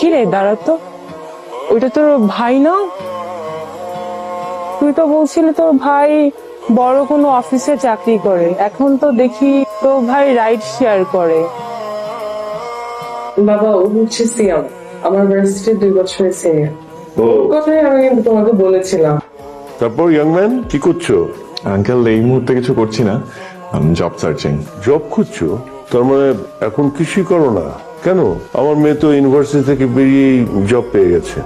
কি রে দাঁড়া তো, ওইটা তোর ভাই না? তুই তো বলছিলি তোর ভাই বড় কোনো অফিসে চাকরি করে, এখন তো দেখি তোর ভাই রাইড শেয়ার করে। বাবা ও হচ্ছে সিয়াম, আমার ভার্সিটির 2 বছরের সিনিয়র। ওর কথাই আমি তোমাকে বলেছিলাম। তারপর ইয়াং ম্যান কি করছো? আঙ্কেল এই মুহূর্তে কিছু করছি না, জব সার্চিং। জব খুঁজছো? তার মানে এখন কিছুই করো না কেন? আমার মেয়ে তো ইউনিভার্সিটি থেকে বেরিয়ে জব পেয়ে গেছে,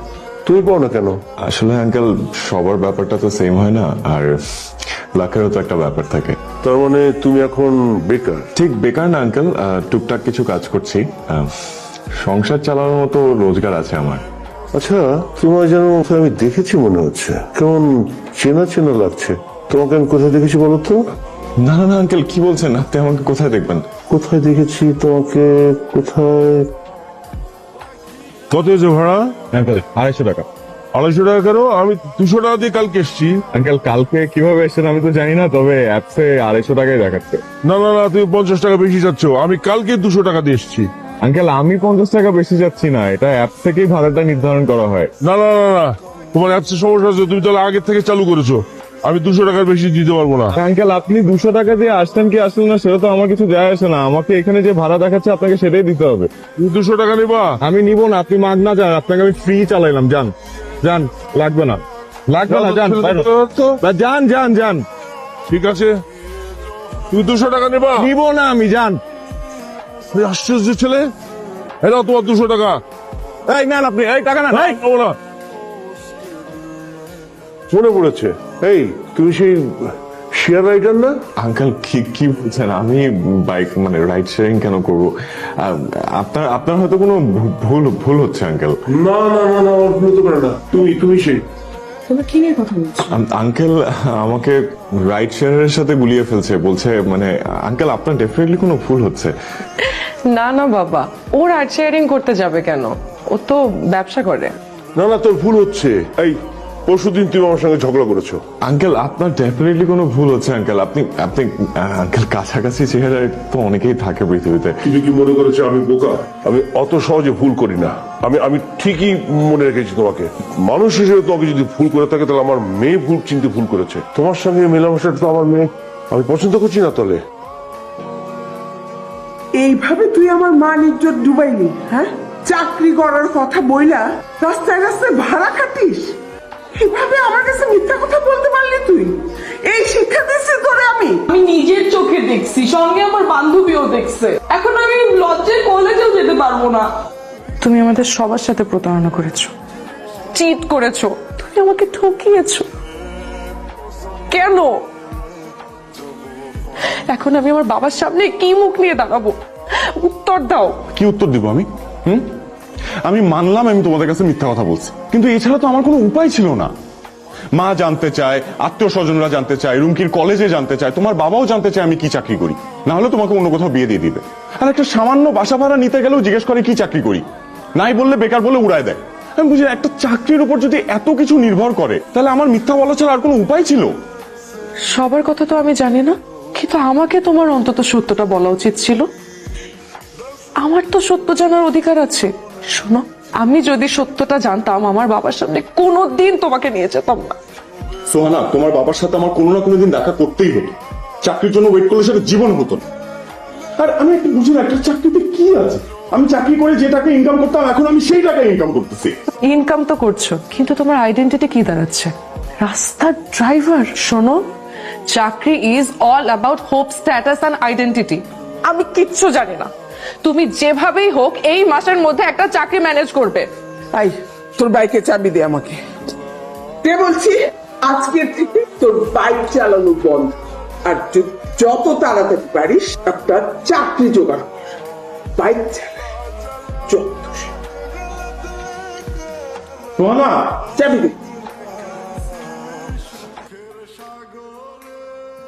তুমি পাও না কেন? আসলে আঙ্কেল সবার ব্যাপারটা তো সেম হয় না, আর লাখেরও তো একটা ব্যাপার থাকে। তার মানে তুমি এখন বেকার? ঠিক বেকার না আঙ্কেল, টুকটাক কিছু কাজ করছি, সংসার চালানোর মতো রোজগার আছে আমার। আচ্ছা, তোমার যেন আমি দেখেছি মনে হচ্ছে, কেমন চেনা চেনা লাগছে। তোমাকে আমি কোথায় দেখেছি বলো তো? না না না আঙ্কেল, কি বলছেন? আপনি আমাকে কোথায় দেখবেন? কোথায় দেখেছি তোমাকে? কোথায়? কত হয়েছে ভাড়া? আঙ্কেল 250 টাকা। 250 টাকা কেন? আমি 200 টাকা দিয়ে কালকে এসছি। আঙ্কেল কালকে কিভাবে এসেছেন আমি তো জানি না, তবে অ্যাপসে 250 টাকাই দেখাচ্ছে। না না না, তুমি 50 টাকা বেশি যাচ্ছ। আমি কালকে 200 টাকা দিয়ে এসছি। আঙ্কেল আমি 50 টাকা বেশি যাচ্ছি না, এটা অ্যাপ থেকেই ভাড়াটা নির্ধারণ করা হয়। না না না না, তোমার অ্যাপসের সমস্যা আছে, তুমি তাহলে আগের থেকে চালু করেছো। আমি 200 টাকার বেশি দিতে পারবো না। আঙ্কেল আপনি 200 টাকা দিয়ে আসছেন কি আসলেন না সেটা তো আমার কিছু যায় আসে না, আমাকে এখানে যে ভাড়া দেখাচ্ছে আপনাকে সেটাই দিতে হবে। তুমি 200 টাকা নেবা? আমি নিব না, আপনি মাগনা যান, আপনাকে আমি ফ্রি চালাইলাম, যান যান, লাগবে না লাগবে না, যান যান যান যান। ঠিক আছে, তুমি 200 টাকা নেবা? নিব না আমি, যান। এই আশ্চর্য ছেলে, এরাও তোমার 200 টাকা। এই নেন আপনি, এই টাকা না। এই, নেবো না। মনে পড়েছে, এই তুমি সেই শেয়ার রাইডার না? আঙ্কেল কি কি বলছেন? আমি বাইক মানে রাইড শেয়ারিং কেন করবো? আপনার আপনার হয়তো কোনো ভুল হচ্ছে আঙ্কেল। না না না না, ওর ভুল তো করে না। তুমি সেই তোমরা কি নিয়ে কথা বলছো? আঙ্কেল আমাকে রাইড শেয়ারের সাথে গুলিয়ে ফেলছে, বলছে মানে আঙ্কেল আপনার ডেফিনেটলি কোনো ভুল হচ্ছে। না না বাবা, ও রাইড শেয়ারিং করতে যাবে কেন? ও তো ব্যবসা করে। না না, তোর ভুল হচ্ছে। এই পরশুদিন তুমি আমার সঙ্গে ঝগড়া করেছো। আঙ্কেল আপনার ডেফিনেটলি কোনো ভুল হচ্ছে আঙ্কেল। আপনি আপনি আঙ্কেল কাছাকাছি চেহারায় তো অনেকেই থাকে পৃথিবীতে। তুমি কি মনে করেছো আমি বোকা? আমি অত সহজে ভুল করি না। আমি আমি ঠিকই মনে রেখেছি তোমাকে। মানুষ হিসেবে তোমাকে যদি ভুল করে থাকে তাহলে আমার মেয়ে ভুল চিনতে ভুল করেছে। তোমার সঙ্গে মেলামেশাটা তো আমার মেয়ে আমি পছন্দ করছি না। তাহলে এইভাবে তুই আমার মান ইজ্জত ডুবাইলি? হ্যাঁ, চাকরি করার কথা বইলা রাস্তায় রাস্তায় ভাড়া খাটিস, এভাবে আমার কাছে মিথ্যা কথা বলতে পারলি তুই? এই শিক্ষা দিচ্ছি তোরে আমি? আমি নিজের চোখে দেখছি, সঙ্গে আমার বান্ধবীও দেখছে। এখন আমি লজ্জায় কলেজেও যেতে পারবো না। তুমি আমাদের সবার সাথে প্রতারণা করেছো, চিট করেছো, তুমি আমাকে ঠকিয়েছো। কেন? এখন আমি আমার বাবার সামনে কি মুখ নিয়ে দাঁড়াবো? উত্তর দাও। কি উত্তর দিব আমি? আমি মানলাম আমি তোমাদের কাছে মিথ্যা কথা বলছি, কিন্তু এছাড়া তো আমার কোনো উপায় ছিল না। মা জানতে চায়, আত্মীয় স্বজনরা জানতে চায়, রুমকির কলেজে জানতে চায়, তোমার বাবাও জানতে চায় আমি কি চাকরি করি, না হলে তোমাকে অন্য কোথাও বিয়ে দিয়ে দিবে। আর একটা সামান্য বাসা ভাড়া নিতে গেলেও জিজ্ঞেস করে কি চাকরি করি, নাই বললে বেকার বলে উড়ায় দেয়। আমি বুঝি একটা চাকরির উপর যদি এত কিছু নির্ভর করে তাহলে আমার মিথ্যা বলা ছাড়া আর কোনো উপায় ছিল? সবার কথা তো আমি জানি না, কিন্তু আমাকে তোমার অন্তত সত্যটা বলা উচিত ছিল। আমার তো সত্য জানার অধিকার আছে। শোনো, আমি যদি সত্যটা জানতাম আমার বাবার সামনে কোনোদিন তোমাকে নিয়ে যেতাম না। সোহানা, তোমার বাবার সাথে আমার কোনো না কোনো দিন দেখা করতেই হতো। চাকরির জন্য ওয়েট করলে সেটা জীবন হতো না। আর আমি একটু বুঝি না, একটা চাকরিতে কি আছে? আমি চাকরি করে যে টাকা ইনকাম করতাম এখন আমি সেই টাকা ইনকাম করতেছি। ইনকাম তো করছো, কিন্তু তোমার আইডেন্টিটি কি দাঁড়াচ্ছে? রাস্তার ড্রাইভার। শোনো, চাকরি is all about hope, status and identity. আমি কিচ্ছু জানি না। তুমি যেভাবেই হোক এই মাসের মধ্যে একটা চাকরি ম্যানেজ করবে। আই, তোর বাইকে চাবি দে আমাকে। কে বলছি, আজকে থেকে তোর বাইক চালানো বন্ধ। আর যত তাড়াতাড়ি পারিস একটা চাকরি জোগাড় কর। বাইক চালায় যত। সোহানা, চাবি দে।